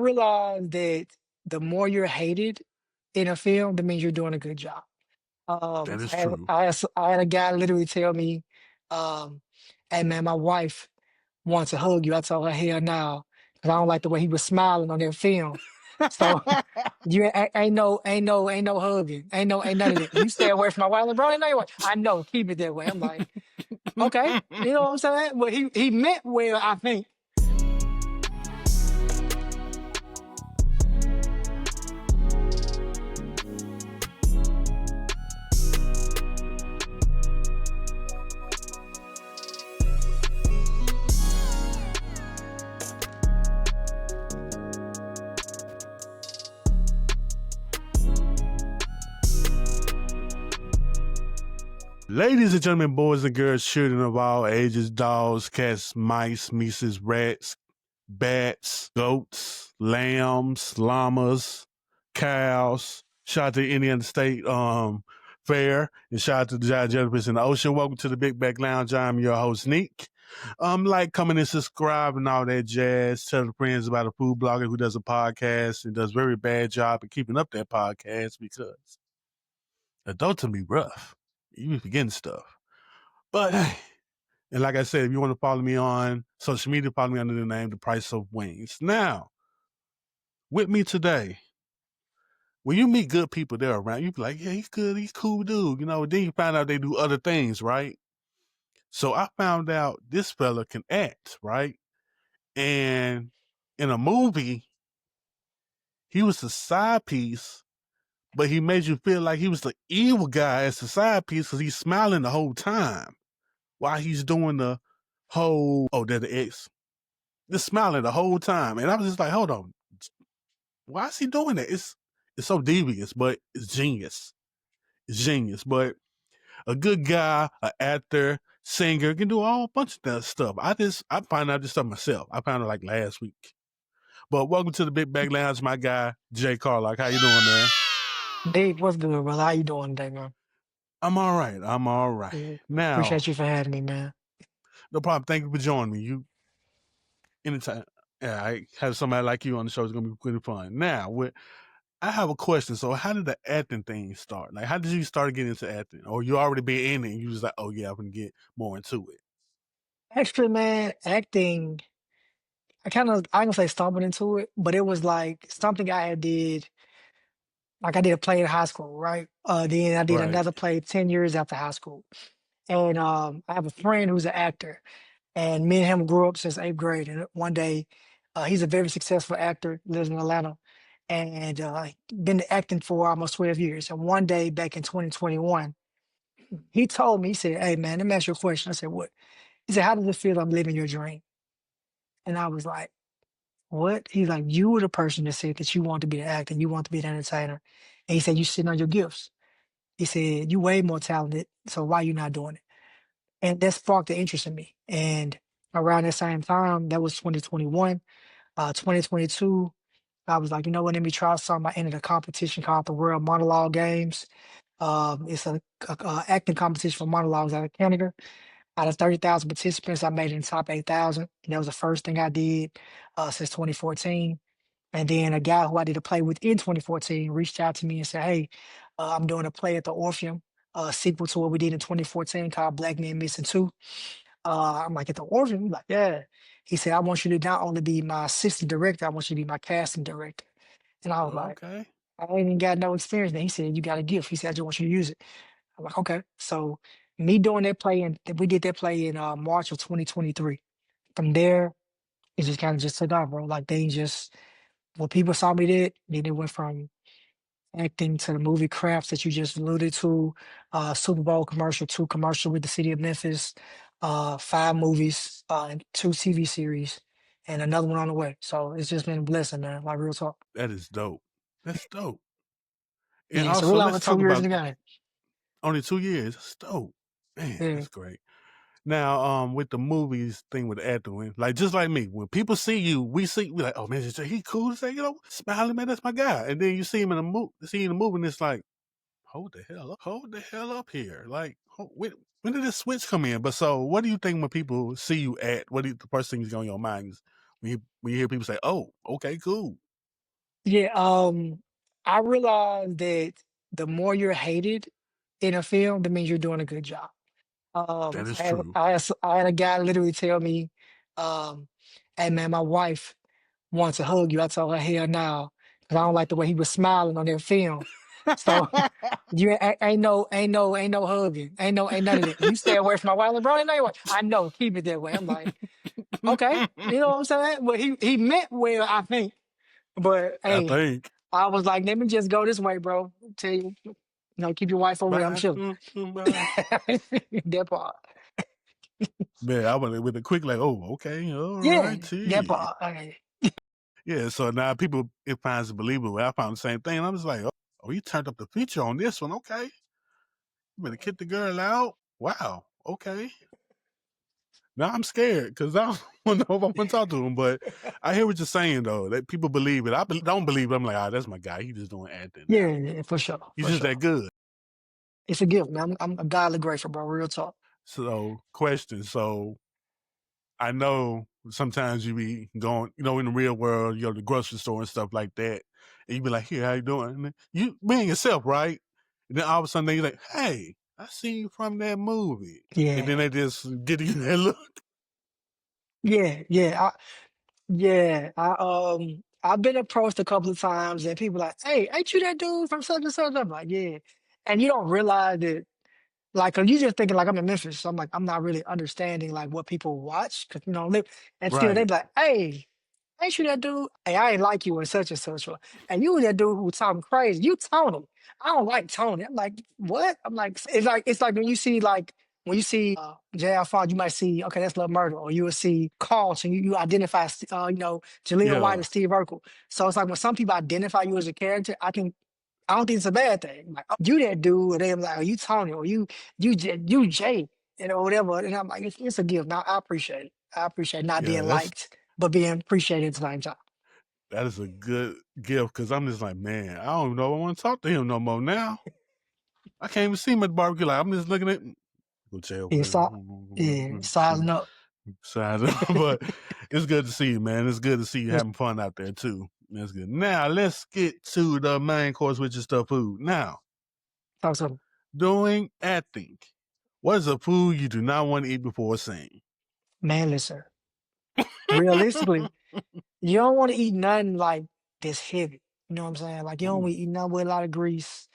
Realize that the more you're hated in a film, that means you're doing a good job. That is I had, true. I had a guy literally tell me, "Hey man, my wife wants to hug you." I told her, "Hell no," because I don't like the way he was smiling on that film. So ain't no hugging, ain't none of that. You stay away from my wife, like, bro. Ain't no way. I know, keep it that way. I'm like, okay, you know what I'm saying? But he meant well, I think. Ladies and gentlemen, boys and girls, children of all ages, dogs, cats, mice, mice, rats, bats, goats, lambs, llamas, cows. Shout out to Indiana State Fair, and shout out to the giant jellyfish in the ocean. Welcome to the Big Back Lounge. I'm your host, Neek. Like, comment, and subscribe and all that jazz. Tell your friends about a food blogger who does a podcast and does a very bad job at keeping up that podcast because adults can be rough. You be forgetting stuff. But hey, and like I said, if you want to follow me on social media, follow me under the name The Price of Wings. Now, with me today, when you meet good people there around, you be like, yeah, he's good, he's cool dude, then you find out they do other things, right? So I found out this fella can act, right? And in a movie, he was the side piece, but he made you feel like he was the evil guy as the side piece because he's smiling the whole time while he's doing the whole, oh, they're the ex. Just smiling the whole time. And I was just like, hold on. Why is he doing that? It's so devious, but it's genius. It's genius. But a good guy, an actor, singer, can do a whole bunch of that stuff. I found out this stuff myself. I found it like last week. But welcome to the Big Bag Lounge, my guy, Jay Carlock. How you doing, man? Dave, what's good, brother? How you doing today, man? I'm all right. I'm all right. Yeah, Now, appreciate you for having me, man. no problem. Thank you for joining me. You anytime. Yeah, I have somebody like you on the show. It's gonna be pretty fun. Now, I have a question. So, how did the acting thing start? Like, how did you start getting into acting, or you already been in it? And you was like, oh yeah, I'm gonna get more into it. Actually, man, acting, I ain't gonna say stumbled into it, but it was like something I had did, like I did a play in high school, right? Then I did Right. another play 10 years after high school. And I have a friend who's an actor, and me and him grew up since eighth grade. And one day, he's a very successful actor, lives in Atlanta, and been acting for almost 12 years. And one day back in 2021, he told me, he said, "Hey, man, let me ask you a question." I said, "What?" He said, "How does it feel I'm living your dream?" And I was like, "What?" He's like, "You were the person that said that you want to be an actor, you want to be an entertainer." And he said, "You sitting on your gifts." He said, "You way more talented, so why you not doing it?" And that sparked the interest in me. And around the same time, that was 2021, 2022, I was like, you know what, let me try something. I entered a competition called the World Monologue Games. It's a acting competition for monologues out of Canada. Out of 30,000 participants, I made it in the top 8,000. And that was the first thing I did since 2014. And then a guy who I did a play with in 2014 reached out to me and said, "Hey, I'm doing a play at the Orpheum, sequel to what we did in 2014 called Black Men Missing 2." I'm like, "At the Orpheum?" He's like, "Yeah." He said, "I want you to not only be my assistant director, I want you to be my casting director." And I was like, Okay. "I ain't even got no experience." And he said, "You got a gift." He said, "I just want you to use it." I'm like, "Okay." So me doing that play, and we did that play in March of 2023. From there, it just kind of just took off, bro. Like they just, when people saw me did, then it went from acting to the movie crafts that you just alluded to, Super Bowl commercial, two commercial with the city of Memphis, five movies, and two TV series, and another one on the way. So it's just been a blessing, man. Like real talk. That is dope. That's dope. And Yeah. So also, really, let's over talk 2 years in about the game. only 2 years. That's dope. Man, Yeah. that's great. Now, with the movies thing with acting, like just like me, when people see you, we like, oh man, he cool. Say, smiling man, that's my guy. And then you see him in the movie, and it's like, hold the hell up here. Like, when did this switch come in? But so, what do you think when people see you act? What do the first thing that's on your mind is when you hear people say, "Oh, okay, cool." Yeah, I realized that the more you're hated in a film, that means you're doing a good job. That is I had true. I had a guy literally tell me, um, "Hey man, my wife wants to hug you." I told her, "Hell no," because I don't like the way he was smiling on that film. So you ain't no hugging, ain't none of that. You stay away from my wife, like, bro. Ain't no way. I know, keep it that way. I'm like, okay, you know what I'm saying? But he meant well, I think. But I hey, think. I was like, let me just go this way, bro. Tell you, keep your wife over there. I'm Bye. chilling. Bye. That part. Man, I went with a quick like, oh, okay, all Yeah, right, that T. part. Okay. Yeah, so now people it finds it believable. I found the same thing. I was like, oh, you turned up the feature on this one. Okay. You better kick the girl out. Wow. Okay. Now I'm scared because I don't know if I want to talk to him. But I hear what you're saying though. That people believe it. Don't believe it. I'm like, that's my guy. He just doing acting Yeah, now. yeah, for sure, He's for just sure. that good. It's a gift, man. I'm godly grateful, bro. Real talk. So question. So I know sometimes you be going, in the real world, you go to the grocery store and stuff like that, and you be like, "Here, how you doing?" And you being yourself, right? And then all of a sudden you're like, "Hey, I see you from that movie," and then Yeah, they just get you that look. yeah, yeah. Yeah, I've been approached a couple of times, and people like, "Hey, ain't you that dude from such and such?" I'm like, "Yeah," and you don't realize that. Like, 'cause you just thinking like I'm in Memphis, so I'm like, I'm not really understanding like what people watch, cause live, and still they Right. be like, "Hey, ain't you that dude? Hey, I ain't like you and such and such, and you that dude who talking crazy. You Tony. I don't like Tony." I'm like, "What?" I'm like, it's like when you see Jay Alphonse, you might see, okay, that's Love Murder, or you will see Carlton, you identify Jaleel White Yeah. or Steve Urkel. So it's like when some people identify you as a character, I don't think it's a bad thing. Like, oh, you that dude, or they like, "Oh, you Tony, or you Jay," whatever. And I'm like, it's a gift. Now I appreciate it. I appreciate not Yeah. being liked, but being appreciated at the same time. That is a good gift because I'm just like, man, I don't know if I want to talk to him no more now. I can't even see him at the barbecue. Like I'm just looking at go tell Yeah, whatever. yeah, See sizing up. size but it's good to see you, man. It's good to see you Yes, having fun out there too. That's good. Now let's get to the main course, which is the food. Now, talk something. doing acting. What is a food you do not want to eat before a scene? Man, listen, realistically, you don't want to eat nothing like this heavy. You know what I'm saying? Like, you don't Ooh, want to eat nothing with a lot of grease.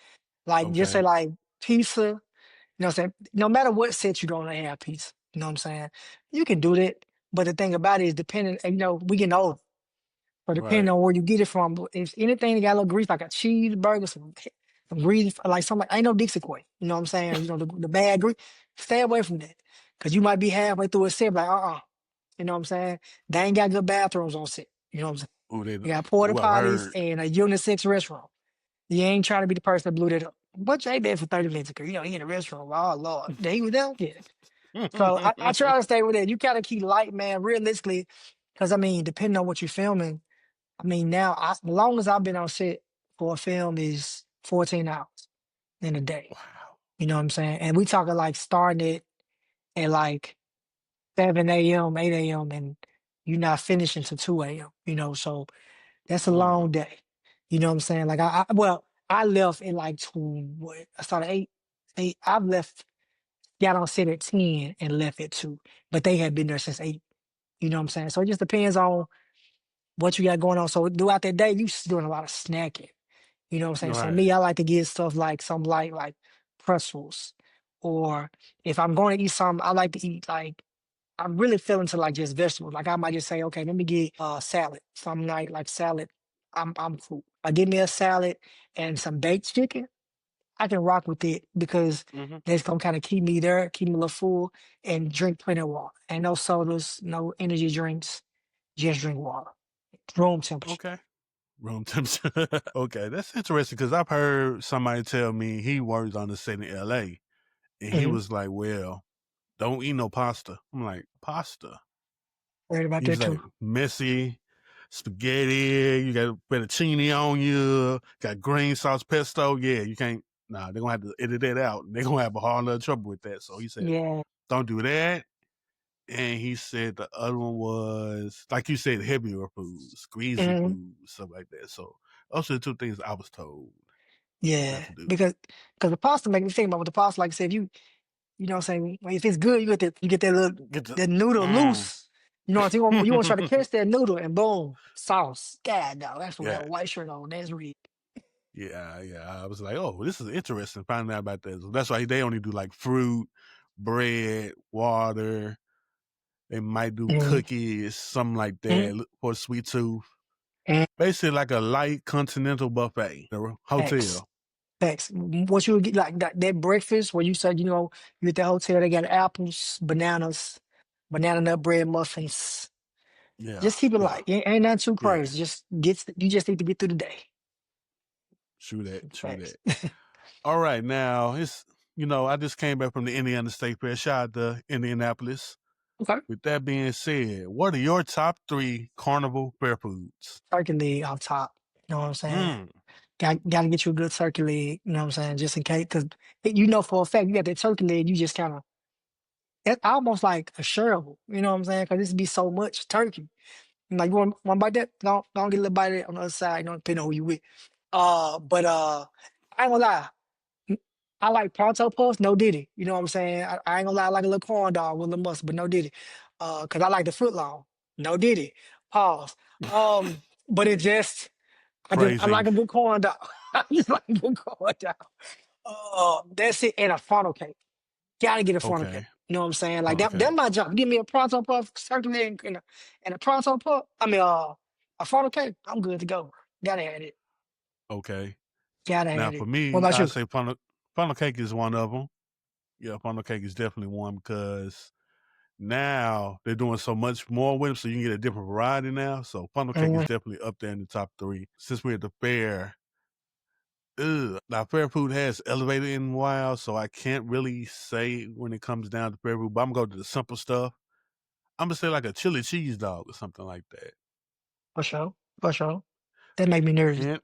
Like, just say okay. like pizza. You know what I'm saying? No matter what set you're gonna have pizza. You know what I'm saying? You can do that. But the thing about it is depending, we getting older. So depending Right. on where you get it from, if anything that got a little grease, like a cheeseburger, some grease, like something, ain't no Dixie Queen. You know what I'm saying? The bad grease, stay away from that. Cause you might be halfway through a set, like, you know what I'm saying? They ain't got good bathrooms on set. You know what I'm saying? You got porta I've potties heard. and a unisex restroom. You ain't trying to be the person that blew that up. But Jay been for 30 minutes ago. He in the restroom. Oh Lord. He was down here. So I try to stay with it. You gotta keep light, man, realistically. Cause I mean, depending on what you're filming, I mean, now, as long as I've been on set for a film is 14 hours in a day. Wow. You know what I'm saying? And we talking like starting it at like 7 a.m., 8 a.m., and you're not finishing till 2 a.m., so that's a long day. You know what I'm saying? Like, I left at like what? I started 8. I've left, got on set at 10 and left at 2, but they had been there since 8. You know what I'm saying? So it just depends on what you got going on. So throughout that day, you doing a lot of snacking. You know what I'm saying? So Right. me, I like to get stuff like some light, like pretzels, or if I'm going to eat something, I like to eat like I'm really feeling to like just vegetables. Like I might just say, okay, let me get salad, some night like salad. I'm cool. Give me a salad and some baked chicken. I can rock with it because Mm-hmm. that's gonna kind of keep me there, keep me a little full, and drink plenty of water. And no sodas, no energy drinks, just drink water, room temperature. Okay. Room temperature. Okay, that's interesting because I've heard somebody tell me he works on the set in LA and he Mhm. was like, well, don't eat no pasta. I'm like, pasta? Worried about He's that too. like, messy, spaghetti, you got fettuccine on you, got green sauce pesto. Yeah, you can't, nah, they're going to have to edit that out. They're going to have a hard lot of trouble with that. So he said, Yeah. don't do that. and he said the other one was like you said, heavier foods, greasy Hmm. foods, stuff like that. So those are the two things I was told not Yeah, to do. because the pasta make me think about what the pasta like. I said, if you know what I'm saying, if it's good, you get that little Get the that noodle mm. loose. You know what I'm saying? You want to try to catch that noodle and boom, sauce. God, no, that's what that Yeah. white shirt on. That's real. Yeah, yeah. I was like, oh, this is interesting. Finding out about that. So that's why they only do like fruit, bread, water. They might do Mm-hmm. cookies, something like that for a sweet tooth. And Basically, like a light continental buffet, a X. hotel. X. What you get like that breakfast where you said, you at the hotel, they got apples, bananas, banana nut bread muffins. Yeah, Just keep it yeah, light. Ain't nothing too yeah. crazy. You just need to get through the day. True that. True Facts. that. All right, now it's I just came back from the Indiana State Fair. Shout out to Indianapolis. Okay. With that being said, what are your top 3 carnival fair foods? Turkey leg off top. You know what I'm saying? Mm, Gotta get you a good turkey leg, you know what I'm saying? Just in case, because you know for a fact you got that turkey leg, you just kind of, it's almost like a shareable, you know what I'm saying? Because this be so much turkey. Like, you want to bite that? Don't get a little bite of it on the other side, depending on who you with. But I ain't gonna lie. Mm, I like pronto puffs, no diddy. You know what I'm saying? I ain't gonna lie, I like a little corn dog with a little mustard, but no diddy. Cause I like the foot long. No diddy. Pause. But it just I like phrasing. a good corn dog. I just like a good corn dog. That's it. And a funnel cake. Gotta get a funnel cake. Okay. You know what I'm saying? Like Funnel that cake. my job. Give me a pronto puff, turkey leg, and a pronto puff. A funnel cake. I'm good to go. Gotta have it. Okay. Gotta Now have for it. What me, about I you? say funnel cake is one of them. Yeah, funnel cake is definitely one because now they're doing so much more with them, so you can get a different variety now. So funnel cake is Mm, definitely up there in the top 3. Since we're at the fair, now fair food has elevated in a while, so I can't really say when it comes down to fair food. But I'm gonna go to the simple stuff. I'm gonna say like a chili cheese dog or something like that. for sure. For sure. That make me nervous. And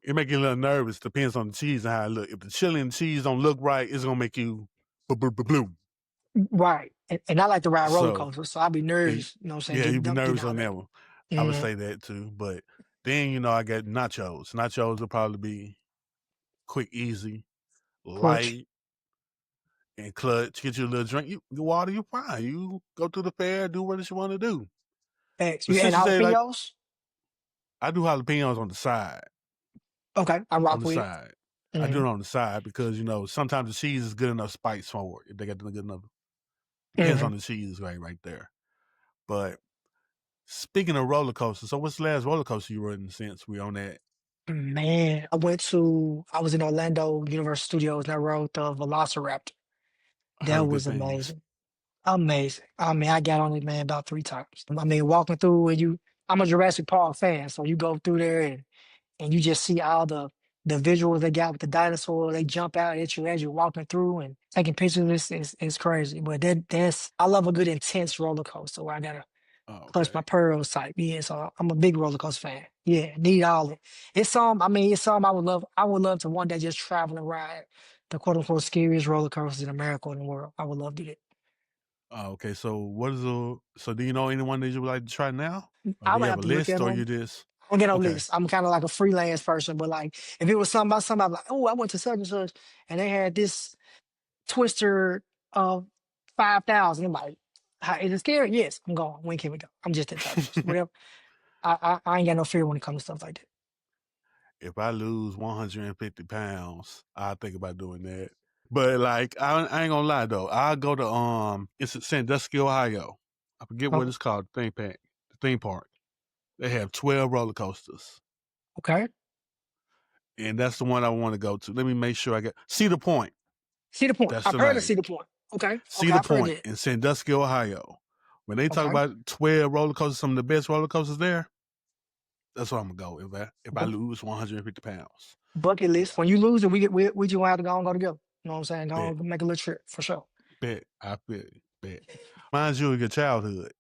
it make you a little nervous. Depends on the cheese and how it look. If the chili and cheese don't look right, it's gonna make you bloom. Right. And I like to ride roller So coasters, so I'll be and nervous, you know what I'm saying, yeah, you be getting nervous out on there. that one. I would Mm, say that too. But then I got nachos. Nachos will probably be quick, easy, clutch. light, and clutch. Get you a little drink. You water, you fine. You go to the fair, do what you want to do. Thanks. But You add since you say like jalapenos? I do jalapenos on the side. Okay, I On rock the with it. side. I do Mm, it on the side because sometimes the cheese is good enough spice for it. If they got the good enough, depends on hmm. the cheese right there. But speaking of roller coasters, so what's the last roller coaster you rode since we on that? Man, I was in Orlando, Universal Studios, and I rode the Velociraptor. I That heard good was things. amazing. Amazing. I mean, I got on it, man, about 3 times. I mean, walking through and I'm a Jurassic Park fan, so you go through there and you just see all the visuals they got with the dinosaur. They jump out at you as you're walking through and taking pictures. It's crazy. But that's I love a good intense roller coaster where I gotta Oh, clutch okay. my pearls type. Yeah, so I'm a big roller coaster fan. Yeah, need all it. It's some I would love to one day just travel and ride the quote unquote scariest roller coasters in America and the world. I would love to do that. Oh, okay. So so do you know anyone that you would like to try now? Or I do you would have have a to look list at or you them. just I don't get no okay. list. I'm kind of like a freelance person, but like if it was something by somebody, I'm like, oh, I went to such and such, and they had this Twister of 5,000. I'm like, is it scary? Yes, I'm going. When can we go? I'm just that type of person. Whatever. I ain't got no fear when it comes to stuff like that. If I lose 150 pounds, I'll think about doing that. But like I ain't gonna lie though. I'll go to it's at Sandusky, Ohio. I forget what Oh, it's called, the theme park. They have 12 roller coasters. okay. And that's the one I want to go to. Let me make sure I get Cedar Point. Cedar Point. That's I've the heard of name. Cedar Point. Okay. Okay. Cedar I've heard Point that. in Sandusky, Ohio. When they talk Okay. about 12 roller coasters, some of the best roller coasters there, that's where I'm gonna go if I Okay. lose 150 pounds. Bucket Yeah, list. When you lose it, we just gonna have to go and go together. You know what I'm saying? Go bet, and make a little trip for sure. bet, I bet. Reminds you of your childhood.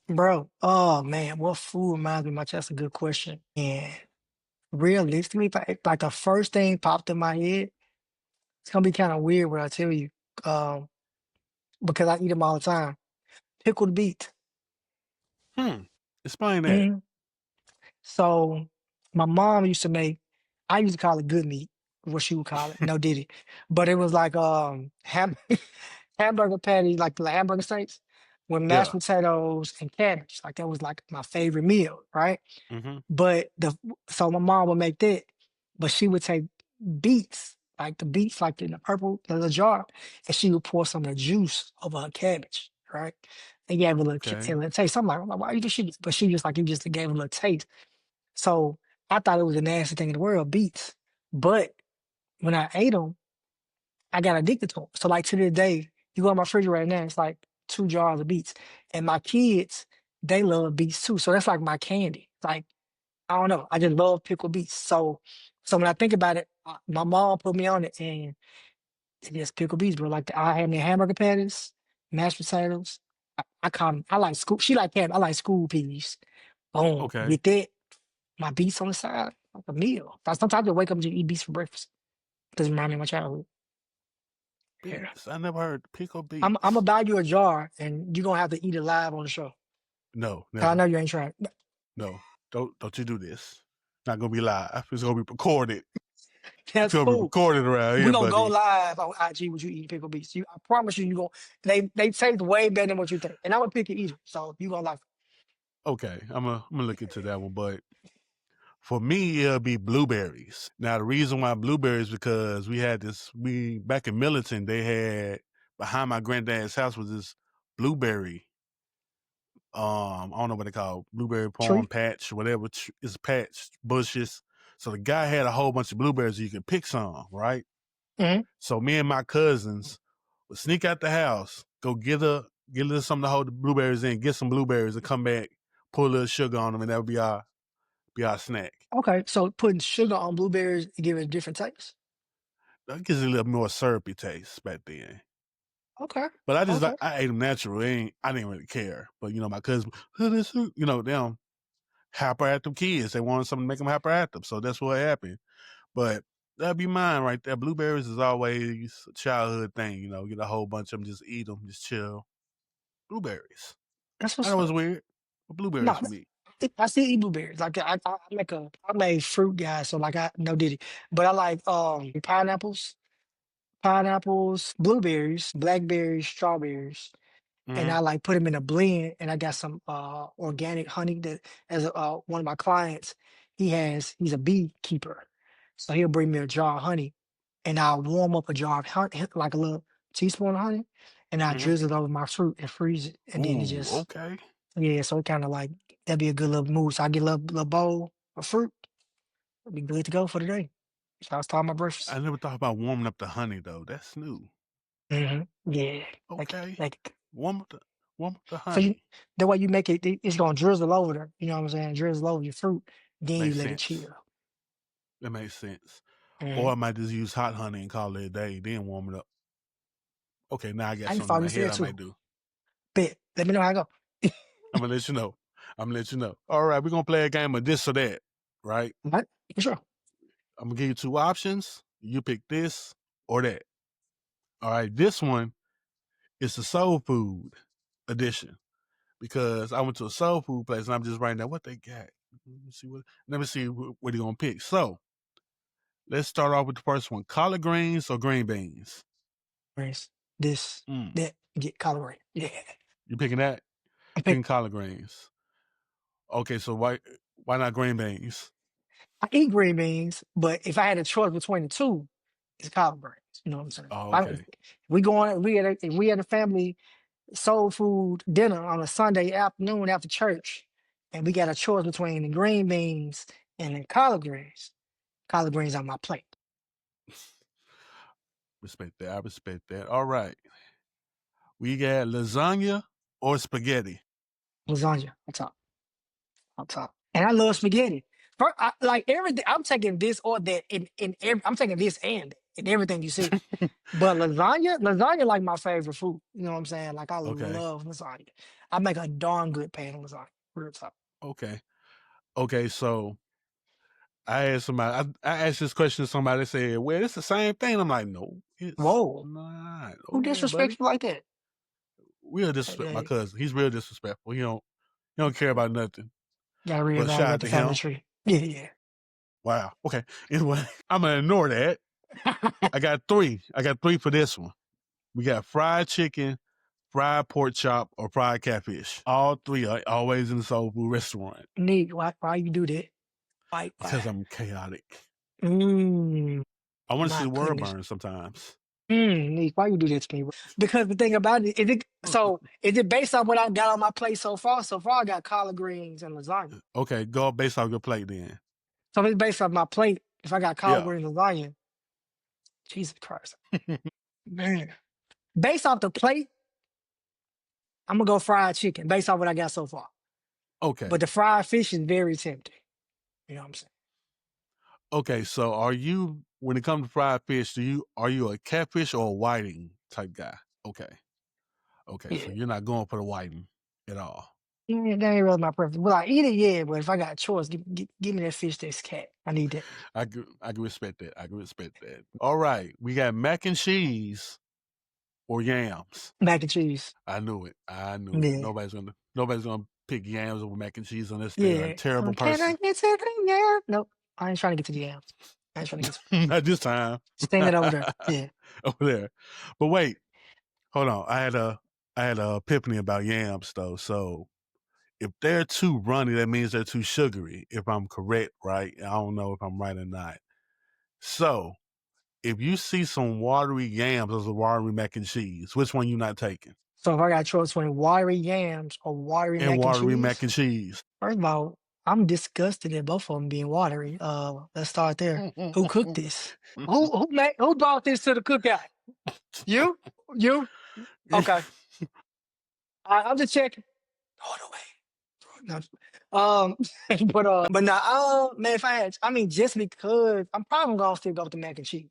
Bro. Oh man, what food reminds me of my chest? That's a good question. And realistically, like the first thing popped in my head, it's gonna be kind of weird when I tell you. Um, because I eat them all the time. Pickled beets. Explain that. Mhm. So my mom used to make, I used to call it good meat, what she would call it. No diddy. But it was like hamburger patties, like the hamburger steaks with mashed Yeah. potatoes and cabbage. Like that was like my favorite meal, right? Mm-hmm. But the so my mom would make that, but she would take beets, like the beets, like in the purple little jar, and she would pour some of the juice over her cabbage, right? It gave a little, a Okay. little taste. I'm like, why you do she? But she just like it just gave a little taste. So I thought it was the nasty thing in the world, beets. But when I ate them, I got addicted to them. So like to this day, you go in my fridge right now, it's like 2 jars of beets. And my kids, they love beets too. So that's like my candy. Like I don't know. I just love pickled beets. So when I think about it, my mom put me on it, and it's just pickled beets, bro. Like I had me hamburger patties, mashed potatoes. I call them. I like school. She like cabbage. I like school peas. Boom. Okay. With that, my beets on the side, like a meal. Like, sometimes I wake up and just eat beets for breakfast. Doesn't remind me of my childhood. Yeah. Beets. I never heard pickled I'm gonna beets. buy you a jar, and you're gonna have to eat it live on the show. No, 'Cause I never. know you ain't trying. No. Don't you do this. Not gonna be live. It's gonna be recorded. It's That's gonna be cool. recorded around We here, gonna go buddy. live on IG with you eating pickle beets. I promise you, you gonna they taste way better than what you think. And I'm a picky eater, so you gonna like Okay. I'm gonna look into that one, but for me, it'll be blueberries. Now, the reason why blueberries because we back in Milton, they had behind my granddad's house was this blueberry. I don't know what they call it, blueberry palm tree. patch, whatever is patch bushes. So the guy had a whole bunch of blueberries. You can pick some, right? Hmm. So me and my cousins would sneak out the house, go get a little something to hold the blueberries in, get some blueberries, and come back, pour a little sugar on them, and that would be our snack. Okay, so putting sugar on blueberries give it a different taste. That gives it a little more syrupy taste back then. Okay, But okay, I ate them natural. I didn't really care. But my cousin, them hyperactive kids. They wanted something to make them hyperactive. So that's what happened. But that'd be mine right there. Blueberries is always a childhood thing. Get a whole bunch of them, just eat them, just chill. Blueberries. that's I what's know it's up. weird, but blueberries No, for me. I still eat blueberries. Like I'm a fruit guy, so like I no diddy. But I like pineapples, blueberries, blackberries, strawberries. And Mm-hmm. I like put them in a blend, and I got some organic honey that as one of my clients, he's a beekeeper. So he'll bring me a jar of honey, and I'll warm up a jar of honey, like a little teaspoon of honey, and I Mm-hmm. drizzle it over my fruit and freeze it. And then it Ooh, just, okay. yeah, so it kind of like, that'd be a good little mood. So I get a little bowl of fruit, it'll be good to go for the day. So I was talking my breakfast. I never thought about warming up the honey though. That's new. Yeah, Okay. like Warm up the so honey. the way you make it, it's gonna drizzle over there. You know what I'm saying? Drizzle over your fruit, then you Makes let it sense. chill. That makes sense. Or Mhm. I might just use hot honey and call it a day, then warm it up. Okay, now I got I can something in follow my you for head that I might too. do. Bet. Let me know how I go. I'm gonna let you know. I'm gonna let you know. All right, we're gonna play a game of this or that, right? All right, for sure. I'm gonna give you two options. You pick this or that. All right, this one is the soul food edition because I went to a soul food place and I'm just writing down what they got. Let me see what you're gonna pick. So let's start off with the first one: collard greens or green beans. Rinse this, Mm, that, get calorie. Yeah. you picking that? I Picking pick. collard greens. Okay, so why not green beans? I eat green beans, but if I had a choice between the two, it's collard greens. You know what I'm saying? Oh, If okay. we going, if we had a family soul food dinner on a Sunday afternoon after church, and we got a choice between the green beans and the collard greens. Collard greens on my plate. Respect that. I respect that. All right. We got lasagna or spaghetti. Lasagna on top. On top. And I love spaghetti. Like everything, I'm taking this or that in every, I'm taking this and that in everything you see. But lasagna like my favorite food. You know what I'm saying? Like I Okay. love lasagna. I make a darn good pan of lasagna. Real talk. Okay. Okay. So I asked somebody. I asked this question to somebody. They said, "Well, it's the same thing." I'm like, "No, it's Whoa. not." Who Oh yeah, buddy. disrespectful like that? real disrespect. My Hey, cousin, he's real disrespectful. He don't care about nothing. gotta But shout reevaluate out the to family him. tree. Yeah, Wow. Okay. Anyway, I'm gonna ignore that. yeah. I got three. I got three for this one. We got fried chicken, fried pork chop, or fried catfish. All three are always in the soul food restaurant Neat. Why you do that? because Why? I'm chaotic. Mm, I want to see my the world goodness. burn sometimes. Neat. Why you do that to me? Because the thing about it, is it based on what I got on my plate so far? So far I got collard greens and lasagna. Okay, go based off your plate then. So if it's based on my plate. If I got collard Yeah. greens and lasagna, Jesus Christ. Man. Based off the plate, I'm gonna go fried chicken based off what I got so far. Okay. But the fried fish is very tempting. You know what I'm saying? Okay. So are you when it comes to fried fish, are you a catfish or a whiting type guy? Okay. Okay. So Yeah. you're not going for the whiting at all. Yeah, that ain't really my preference. Will I eat it? Yeah, but if I got a choice, give me that fish that's cat. I need that. I can respect that. I can respect that. All right. We got mac and cheese or yams. Mac and cheese. I knew it. I knew it. Yeah. Nobody's gonna pick yams over mac and cheese unless they are a Yeah. terrible Can I person. get to the yams? Nope. I ain't trying to get to the yams. I ain't trying to get to Not this time. Stand that over there. Yeah. Over there. But wait, hold on. I had a epiphany about yams though. So if they're too runny, that means they're too sugary. If I'm correct, right? I don't know if I'm right or not. So if you see some watery yams or some watery mac and cheese, which one you not taking? So if I got a choice between watery yams or watery And mac and watery mac cheese, and cheese. first of all, I'm disgusted at both of them being watery. Let's start there. Who cooked this? Who brought this to the cookout? You? You? Okay. I'm just checking. Throw it away. No. But now, man, if I had, I mean, just because I'm probably gonna still go with the mac and cheese.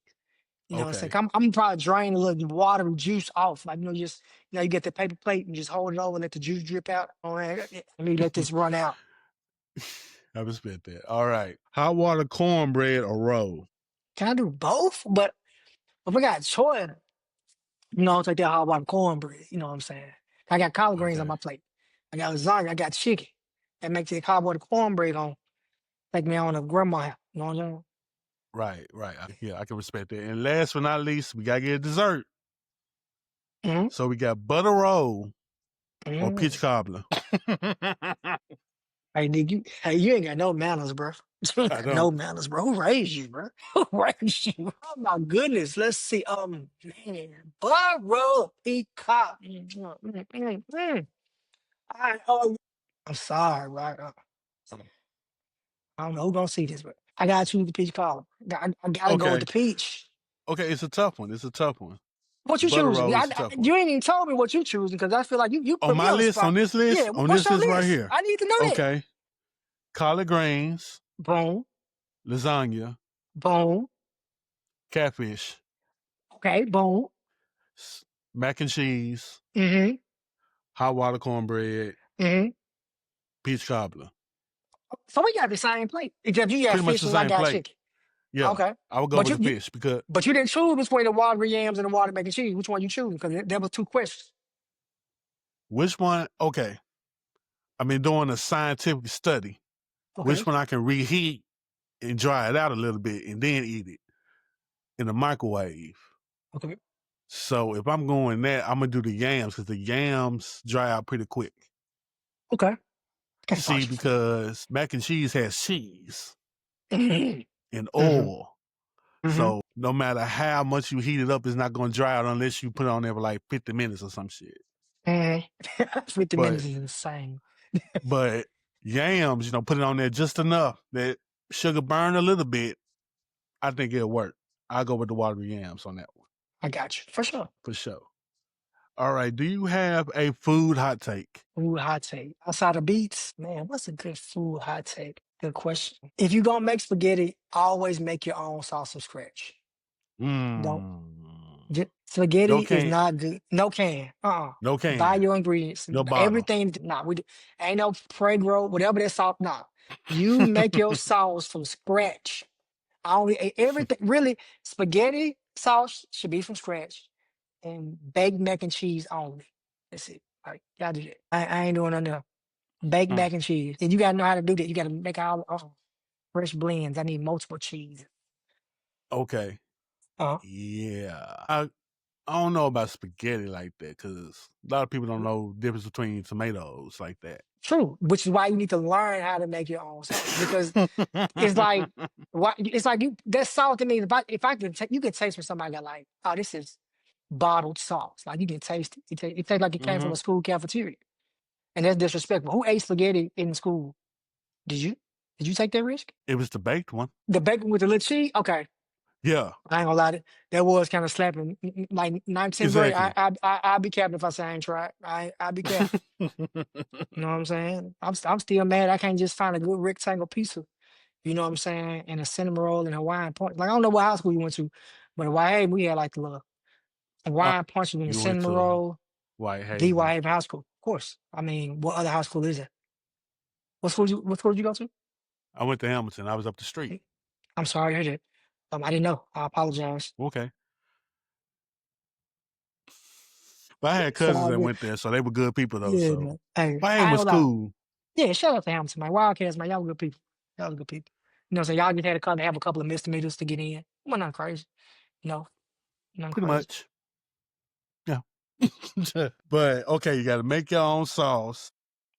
You know what I'm saying? Okay. I'm probably drain a little water and juice off. Like, just, you get the paper plate and just hold it over, let the juice drip out. Oh, man, let me let this run out. I respect that. All right. Hot water cornbread or roll? Can I do both? But if I got choice, I'll take that hot water cornbread. You know what I'm saying? I got collard greens on Okay. my plate. I got lasagna. I got chicken. That makes it hot water cornbread on. Take me on a grandma house. You know what I'm saying? Right, right. Yeah, I can respect that. And last but not least, we gotta get a dessert. Mm-hmm. So we got butter roll or peach Mm. cobbler. Hey, you ain't got no manners, bro. You ain't I got no don't. manners, bro. Who raised you, bro? Who raised you? Oh my goodness. Let's see. Man, Burrow Peacock. I'm sorry, right? I don't know who gonna see this, but I gotta choose the peach collar. I gotta go with Okay. the peach. Okay, it's a tough one. It's a tough one. What you Butter choosing? roll is a tough one. You ain't even told me what you choosing because I feel like you On put me my on the list, spot. Yeah, on what's this your list right list? here. I need to know that. Okay. Collard greens, Boom, lasagna, boom. catfish, Okay, boom. mac and cheese, Mm-hmm. hot water cornbread, Mm-hmm. peach cobbler. So we got the same plate, except you got Pretty much fish the and I same got plate. chicken. Yeah. Okay, I would go but with you, the you fish because but you didn't choose between the water yams and the water mac and cheese. Which one you choosing? Because there was two questions. which one? Okay. I've been doing a scientific study. Which Okay, one I can reheat and dry it out a little bit and then eat it in the microwave. okay, So if I'm going that, I'm gonna do the yams because the yams dry out pretty quick. okay. Can't See, fault you for that. because mac and cheese has cheese Mm-hmm. and Mm-hmm. oil. So no matter how much you heat it up, it's not gonna dry out unless you put it on there for like 50 minutes or some shit. Mm-hmm. 50 But minutes is insane. but yams, put it on there just enough that sugar burn a little bit. I think it'll work. I'll go with the watery yams on that one I got you for sure. for sure. All right. Do you have a food hot take? Food hot take. Outside of beats, man, what's a good food hot take? Good question. If you're gonna make spaghetti, always make your own sauce from scratch. Don't Mm. spaghetti No is can, not good. No can. no Buy can, your ingredients. no bottle. Everything. Nah, ain't no Prego, whatever that sauce. Nah, you make your sauce from scratch. Everything really spaghetti sauce should be from scratch, and baked mac and cheese only. That's it. Like, y'all do that. I ain't doing nothing else. Baked Mm. mac and cheese. And you gotta know how to do that. You gotta make all fresh blends. I need multiple cheese. Okay. Uh, Yeah. I don't know about spaghetti like that because a lot of people don't know the difference between tomatoes like that. true. Which is why you need to learn how to make your own sauce. Because it's like it's like you that salt to me. If I can take you can taste from somebody that like, oh, this is bottled sauce. Like you can taste it. It tastes like it came from hmm a school cafeteria. And that's disrespectful. Who ate spaghetti in school? Did you? Did you take that risk? It was the baked one. The bacon with the little cheese? Okay. Yeah, I ain't gonna lie, that was kind of slapping. Like 19th grade, exactly. I'd be capping if I say I ain't tried. I'd be capping. You know what I'm saying? I'm still mad. I can't just find a good rectangle pizza. You know what I'm saying? And a cinnamon roll and a Hawaiian punch. Like I don't know what high school you went to, but at YA we had like the little uh, Hawaiian punch and a you went cinnamon to roll. The Whitehaven. YA high school, of course. I mean, what other high school is it? What school did you go to? I went to Hamilton. I was up the street. I'm sorry to hear that. I didn't know. I apologize. Okay. But I had It's cousins all that good. went there, so they were good people though. Yeah, So man. Hey, Whitehaven I ain't was gonna lie. cool. Yeah, shout out to Hamilton, man. Wildcats, man. Y'all good people. Y'all good people. You know, so y'all just had to come to have a couple of misdemeanors to get in. Well, nothing crazy. No, nothing Pretty crazy. much. Yeah. But okay, you got to make your own sauce.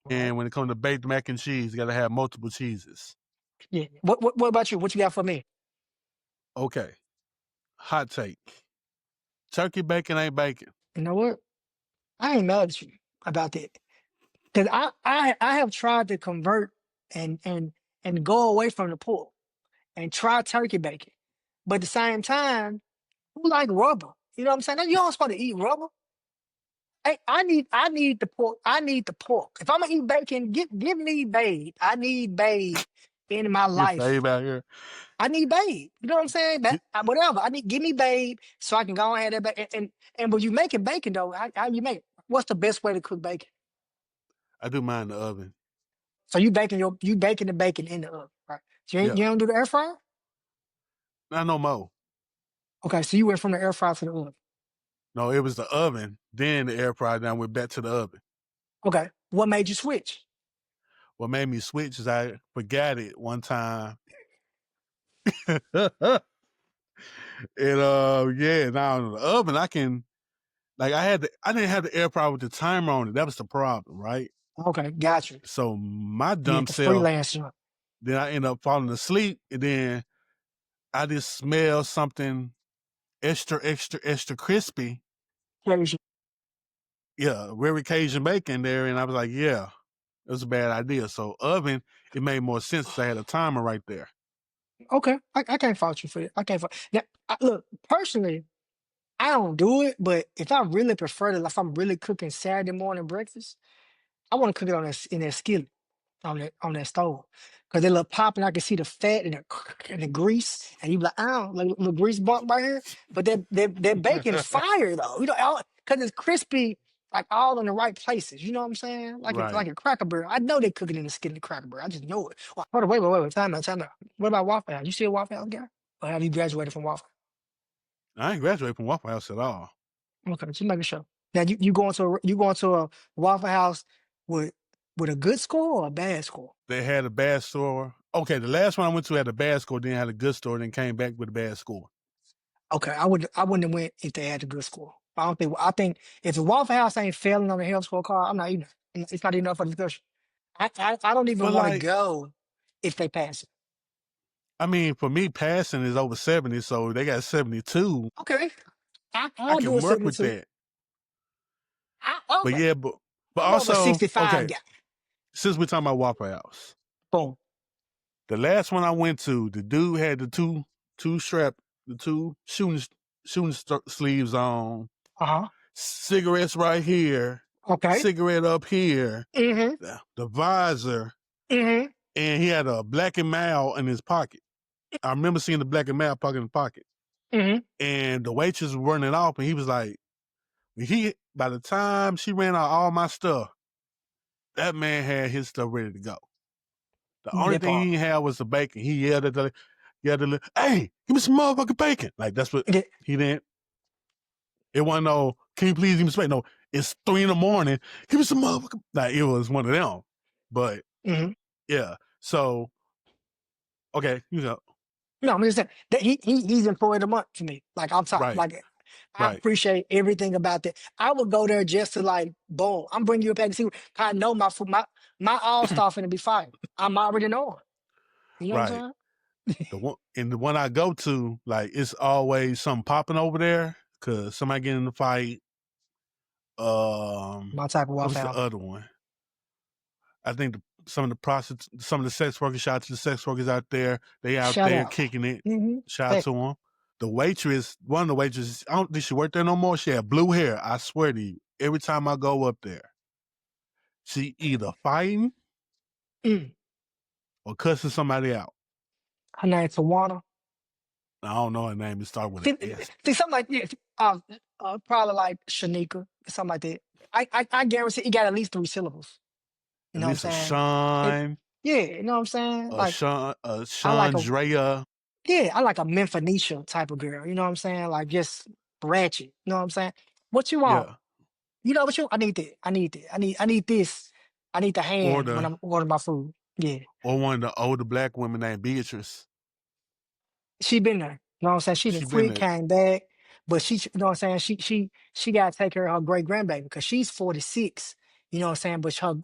Right. And when it comes to baked mac and cheese, you got to have multiple cheeses. Yeah. What about you? What you got for me? Okay. Hot take. Turkey bacon ain't bacon. You know what? I ain't mad at you about that. Because I have tried to convert and go away from the pork and try turkey bacon. But at the same time, who like rubber? You know what I'm saying? You don't supposed to eat rubber. I need the pork. I need the pork. If I'm gonna eat bacon, give me babe. I need babe in my Your life. babe out here. I need babe. You know what I'm saying? You, Whatever. give me babe so I can go ahead and when you making bacon though, how you make it? What's the best way to cook bacon? I do mine in the oven. So you baking the bacon in the oven, right? So Yeah. you don't do the air fryer? Not no more. Okay, so you went from the air fryer to the oven. No, it was the oven, then the air fryer, then I went back to the oven. Okay. What made you switch? What made me switch is I forgot it one time. and yeah, now in the oven I can like I didn't have the air fryer with the timer on it. That was the problem, right? Okay, got you. So my You dumb had the self, freelance job. then I end up falling asleep, and then I just smell something extra, extra, extra crispy. Yeah, very Cajun bacon there, and I was like, yeah, it was a bad idea. So oven, it made more sense because I had a timer right there. Okay, I can't fault you for that. I can't fault. Now, look, personally, I don't do it, but if I really prefer to, if I'm really cooking Saturday morning breakfast, I want to cook it in that skillet on that stove, because they look popping. I can see the fat and the grease, and you be like, oh, like little grease bump right here. But that bacon fire though, because it's crispy, like all in the right places. You know what I'm saying? Like Right. a Cracker Barrel. I know they cook it in the skillet Cracker Barrel. I just know it. Hold on, wait. Time out, time out. What about Waffle House? You still a Waffle House guy, or have you graduated from Waffle? I ain't graduated from Waffle House at all. Okay, just making sure. Now you going to a Waffle House with with a good score or a bad score? They had a bad score. Okay, the last one I went to had a bad score, then had a good score, then came back with a bad score. Okay, I wouldn't have went if they had a good score. I think if the Waffle House ain't failing on the health score card, I'm not eating it. It's not enough for discussion. I don't even But want to like, go if they pass it. I mean, for me, passing is over 70, so they got 72. Okay, I I'll do a can work with 72. that. But Okay, yeah, but I'm more of a also, 65 okay, guy. since we're talking about Waffle House, Boom. the last one I went to, the dude had the two shooting sleeves on, Uh-huh. cigarettes right here, Okay. cigarette up here, Mm-hmm. the visor, Mm-hmm. and he had a black and mild in his pocket. I remember seeing the black and mild pocket in the pocket. Mm-hmm. And the waitress was running off, and he was like, by the time she ran out all my stuff, that man had his stuff ready to go. The only That thing he part. didn't have was the bacon. He yelled at hey, give me some motherfucking bacon. Like that's what That, he didn't. It wasn't no, can you please give me some bacon? No, It's 3 in the morning. Give me some motherfucker. Like it was one of them. But Hmm. yeah. So okay, No, I'm just saying that he's employee of the month for me. Like I'm top. right, Like I right. appreciate everything about that. I would go there just to like, boom, I'm bringing you a pack of seafood. I know my food, my all star finna be fire. I'm already knowing. You know what I'm Right. saying? The one I go to, like it's always something popping over there because somebody get in the fight. My type of What Waffle was the House. other one? I think some of the sex workers. Shout out to the sex workers out there. They out Shout there out. kicking it. Mm-hmm. Shout out Fact. to them. One of the waitresses, I don't think she worked there no more. She had blue hair. I swear to you, every time I go up there, she either fighting Mm. or cussing somebody out. Her name's Tawana. I don't know her name. It started with an See, S. see, something like yeah, probably like Shanika, something like that. I guarantee it got at least 3 syllables. You At know what I'm least a saying? It, Sean, yeah, you know what I'm saying? Like A I like a Chandrea. yeah, I like a Memphinisha type of girl. You know what I'm saying? Like just ratchet. You know what I'm saying? What you want? Yeah. You know what you? I need that. I need that. I need this. I need the Or hand when the I'm ordering my food. Yeah. or one of the older black women named Beatrice. She been there. You know what I'm saying? She done She been quit, there. came back, but you know what I'm saying? She got to take care of her great grandbaby because she's 46. You know what I'm saying? But her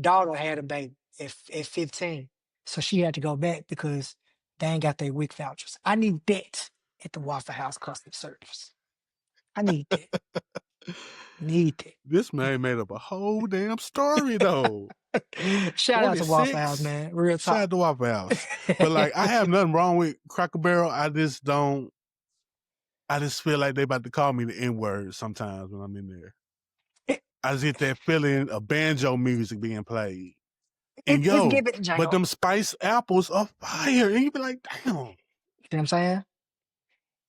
daughter had a baby at 15, so she had to go back because they ain't got their WIC vouchers. I need that at the Waffle House customer service. I need that. Need This man made up a whole damn story though. that. Shout out to Waffle House, 46. man. Real Shout talk. out to Waffle House. But like I have nothing wrong with Cracker Barrel. I just feel like they about to call me the N-word sometimes when I'm in there. It, I just get that feeling of banjo music being played. And it's yo, giving but Django. them spiced apples are fire. And you be like, damn. You know what I'm saying?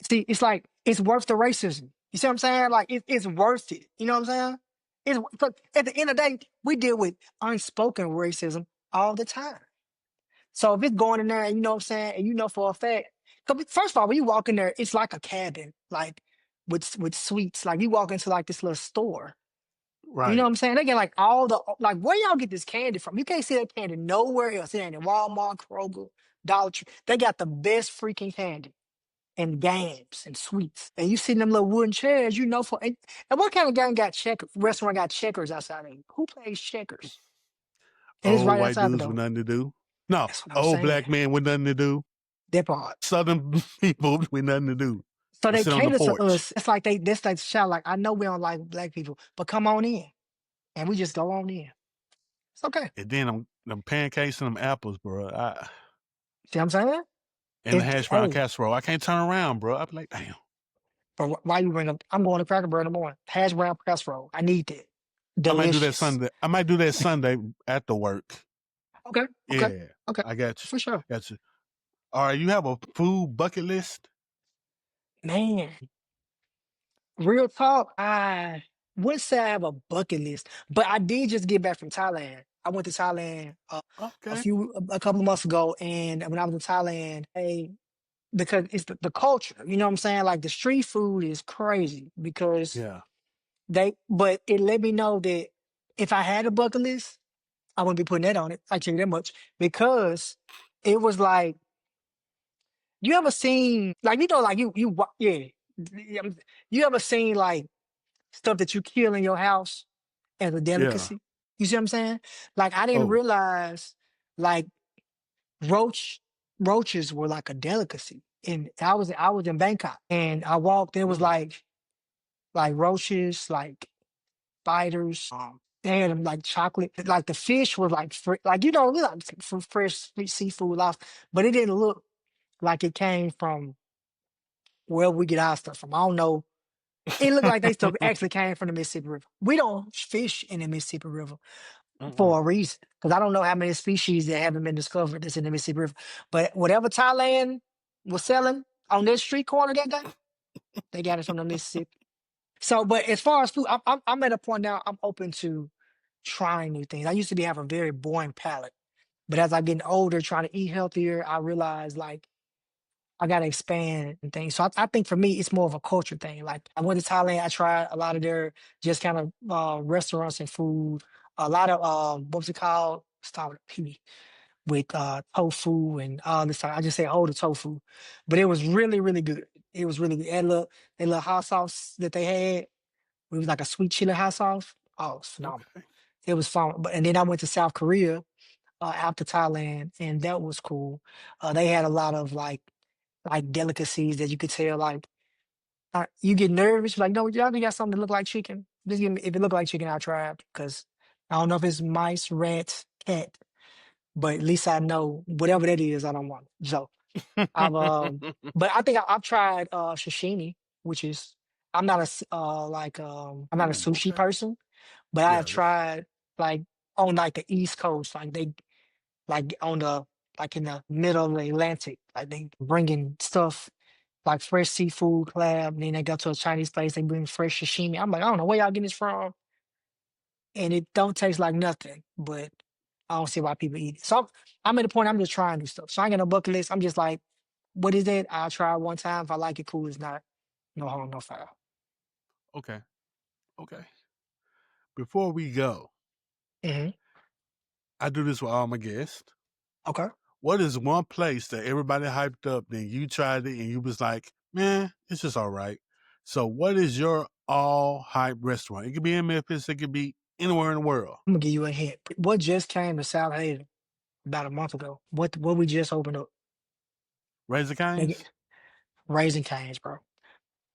See, it's like it's worth the racism. You see what I'm saying? Like it's worth it. You know what I'm saying? It's but at the end of the day, we deal with unspoken racism all the time. So if it's going in there and you know what I'm saying, and you know for a fact, 'cause first of all, when you walk in there, it's like a cabin, like with sweets. Like you walk into like this little store. You know what Right. I'm saying? They get like all the like where y'all get this candy from? You can't see that candy nowhere else. It ain't in Walmart, Kroger, Dollar Tree. They got the best freaking candy and games and sweets. And you see them little wooden chairs, you know for and what kind of game got checkers restaurant got checkers outside of it? Who plays checkers? And it's Old right white outside the dudes with door. nothing to do. No, That's what I'm old saying. black men with nothing to do. That part. Southern people with nothing to do. So They they sit on the cater to porch. us. It's like they this like shout like I know we don't like black people, but come on in. And we just go on in. It's okay. And then them pancakes and them apples, bro. See what I'm saying? And the It hash brown hey, casserole. I can't turn around, bro. I be like, damn. but why you bring up I'm going to Cracker Barrel in the morning. Hash brown casserole. I need that. I might do that Delicious. Sunday. I might do that Sunday after work. Okay, okay, Yeah, okay. I got you. For sure. Got you. All right, you have a food bucket list? Man. Real talk, I wouldn't say I have a bucket list, but I did just get back from Thailand. I went to Thailand Okay. a couple of months ago, and when I was in Thailand, because it's the culture, you know what I'm saying? Like the street food is crazy because Yeah. but it let me know that if I had a bucket list, I wouldn't be putting that on it. I tell you that much because it was like you ever seen like like yeah, yeah, you ever seen like stuff that you kill in your house as a Yeah. delicacy. You see what I'm saying? Like I didn't Oh, realize like roach roaches were like a delicacy. And I was in Bangkok and I walked, there was really? like roaches, like spiders. They had them like chocolate. Like the fish was like like like fresh seafood off, but it didn't look like it came from where we get our stuff from. I don't know. It looked like they stuff actually came from the Mississippi River. We don't fish in the Mississippi River Mm-mm. for a reason. Because I don't know how many species that haven't been discovered that's in the Mississippi River. But whatever Thailand was selling on that street corner that day, they got it from the Mississippi. So, but as far as food, I'm at a point now. I'm open to trying new things. I used to be have a very boring palate, but as I'm getting older, trying to eat healthier, I realize like I gotta expand and things. So I think for me, it's more of a culture thing. Like I went to Thailand, I tried a lot of their just kind of restaurants and food. A lot of what was it called? Start with a P with tofu and all this. I just say hold the tofu, but it was really really good. It was really good. And look, that little hot sauce that they had, it was like a sweet chili hot sauce. Oh, it was phenomenal. Okay. It was fun. But and then I went to South Korea after Thailand, and that was cool. They had a lot of like delicacies that you could tell like you get nervous like no y'all got something that look like chicken. Just give me if it look like chicken I'll try it because I don't know if it's mice, rats, cat, but at least I know whatever that is I don't want it. So I've but I think I've tried sashimi, which is I'm not a I'm not a Ooh, sushi okay. person, but I have Yeah. tried like on like the East Coast, like they like on the like in the middle of the Atlantic, like they bringing stuff like fresh seafood, crab. And then they go to a Chinese place, they bring fresh sashimi. I'm like, I don't know where y'all getting this from, and it don't taste like nothing. But I don't see why people eat it. So I'm at the point I'm just trying new stuff. So I ain't got no bucket list. I'm just like, what is that? I'll try it one time. If I like it, cool. It's not, no harm, no foul. Okay. Okay. Before we go, Hmm. I do this with all my guests. Okay. What is one place that everybody hyped up, then you tried it and you was like, man, it's just all right. So what is your all hype restaurant? It could be in Memphis, it could be anywhere in the world. I'm gonna give you a hint. What just came to South Haven about a month ago? What we just opened up? Razor Nigga, Cane's? Raising Cane's, bro.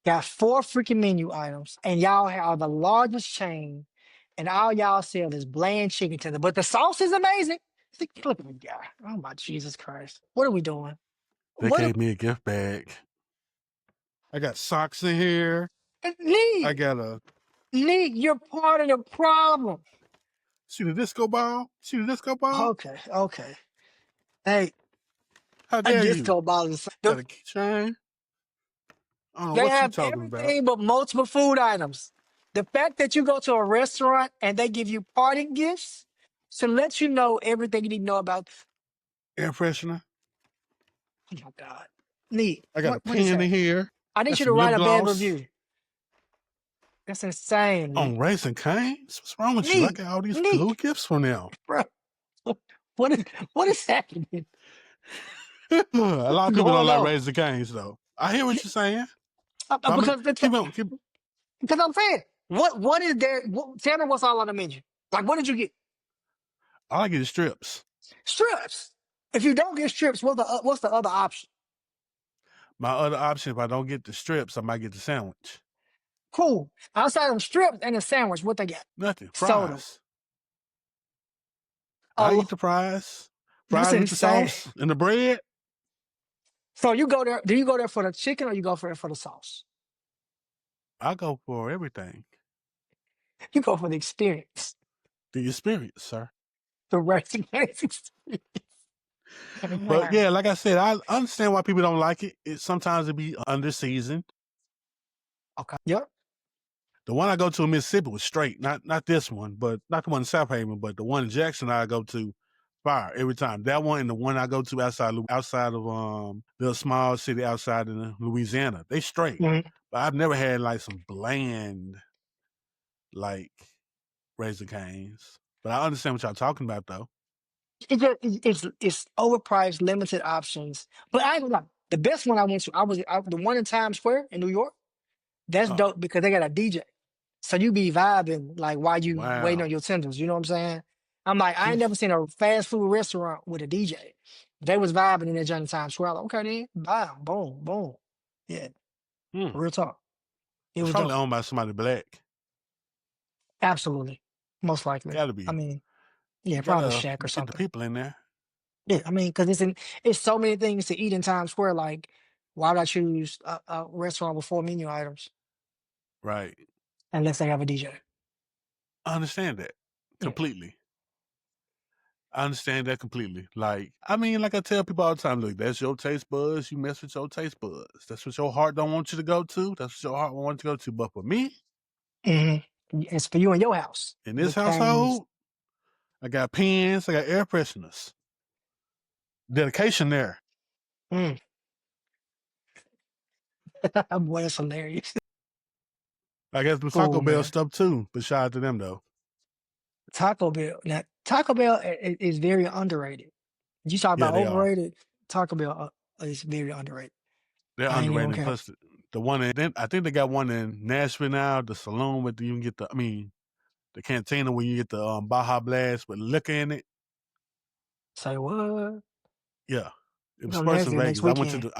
Got four freaking menu items, and y'all have the largest chain, and all y'all sell is bland chicken tender. But the sauce is amazing. Look at me, guy. Oh my Jesus Christ. What are we doing? They What gave me a gift bag. I got socks in here. I Neat. got a Neat, you're part of the problem. see the disco ball? See the disco ball? Okay, okay. Hey, How a dare you? disco ball is Got a keychain. I don't know they what you have talking about. everything but multiple food items. The fact that you go to a restaurant and they give you parting gifts to let you know everything you need to know about. Air freshener. Oh my God. Neat. I got a What is pen in that? here. I need Got you to some lip write a bad gloss. review. That's insane, On Neat. Raising Cane's? What's wrong with you? I Neat. got all these cool Neat. gifts from them. Bro, what is happening? A What's lot of people don't going like on? Raising Cane's though. I hear what you're saying. But I'm Because keep on keep because I'm saying, what is there? Tell me what's all on the menu. Like, what did you get? I like it in strips. Strips. If you don't get strips, what's the other option? My other option, if I don't get the strips, I might get the sandwich. Cool. Outside of strips and a sandwich, what they got? Nothing. Soda. Fries. I Oh, eat the fries. that's Fries with the insane. sauce and the bread. So you go there? Do you go there for the chicken or you go for the sauce? I go for everything. You go for the experience, The experience, sir. the racing experience. But yeah, like I said, I understand why people don't like it. Sometimes it be under seasoned. Okay. Yep. The one I go to in Mississippi was straight. Not this one, but not the one in South Haven, but the one in Jackson I go to, fire every time. That one and the one I go to outside of the small city outside in Louisiana, they straight. Mhm. But I've never had like some bland like Razor Canes. But I understand what y'all talking about though. It's overpriced, limited options. But I ain't gonna lie. The best one I went to, the one in Times Square in New York. That's Oh, dope because they got a DJ. So you be vibing like while you waiting wow. on your tenders. You know what I'm saying? I'm like, I ain't This never seen a fast food restaurant with a DJ. They was vibing in that Johnny Times Square. Like, okay, then, bam, boom, boom. Yeah, hmm, real talk. It it's was probably dope. owned by somebody black. Absolutely. Most likely. Gotta I be. mean, yeah, You probably gotta Shaq or get the something. people in there. Yeah, I mean, because it's so many things to eat in Times Square. Like, why would I choose a restaurant with four menu items Right. unless they have a DJ? I understand that Yeah. completely. I understand that completely. Like, I mean, like I tell people all the time, look, that's your taste buds. You mess with your taste buds. That's what your heart don't want you to go to. That's what your heart wants to go to. But for me, Hmm. It's for you in your house. in this The Canes. household, I got pens, I got air fresheners. Dedication there. Mm. Boy, that's hilarious. I guess the Taco Cool, Bell man. stuff too, but shout out to them though. Taco Bell. Now, Taco Bell is very underrated. You talk Yeah, about they are. overrated. Taco Bell is very underrated. They're I ain't even underrated. gonna cap. Plus, the one I think they got one in Nashville now. The saloon with you can get the cantina where you get the Baja Blast with liquor in it. Say what? Yeah, it You was know, first in Nashville next Vegas. I went to weekend.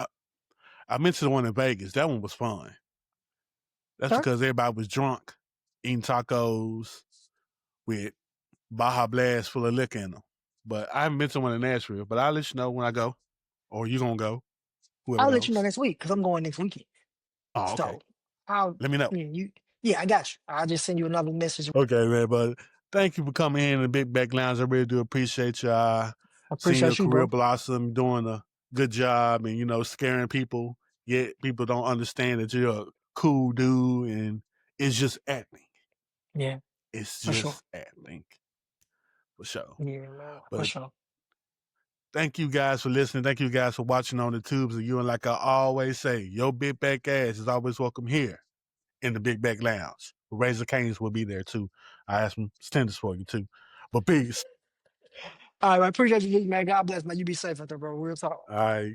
I mentioned the one in Vegas. That one was fun. That's Okay. because everybody was drunk, eating tacos with Baja Blast full of liquor in them. But I haven't been to one in Nashville. But I'll let you know when I go, or you gonna go, whoever I'll let you know goes. next week because I'm going next weekend. Oh, okay. So I'll Let me know. yeah, I got you. I'll just send you another message. Okay, man. But thank you for coming in the Big Back Lounge. I really do appreciate you. I Seeing your appreciate you, career bro. blossom, doing a good job, and scaring people. Yet people don't understand that you're a cool dude, and it's just acting. Yeah, It's for sure. just acting for sure. Yeah, man, for But sure. thank you guys for listening. Thank you guys for watching on the tubes. And like I always say, your big back ass is always welcome here in the Big Back Lounge. Razor Canes will be there too. I have some tenders for you too. But peace. All right, I appreciate you, man. God bless, man. You be safe out there, bro. Real talk. All right.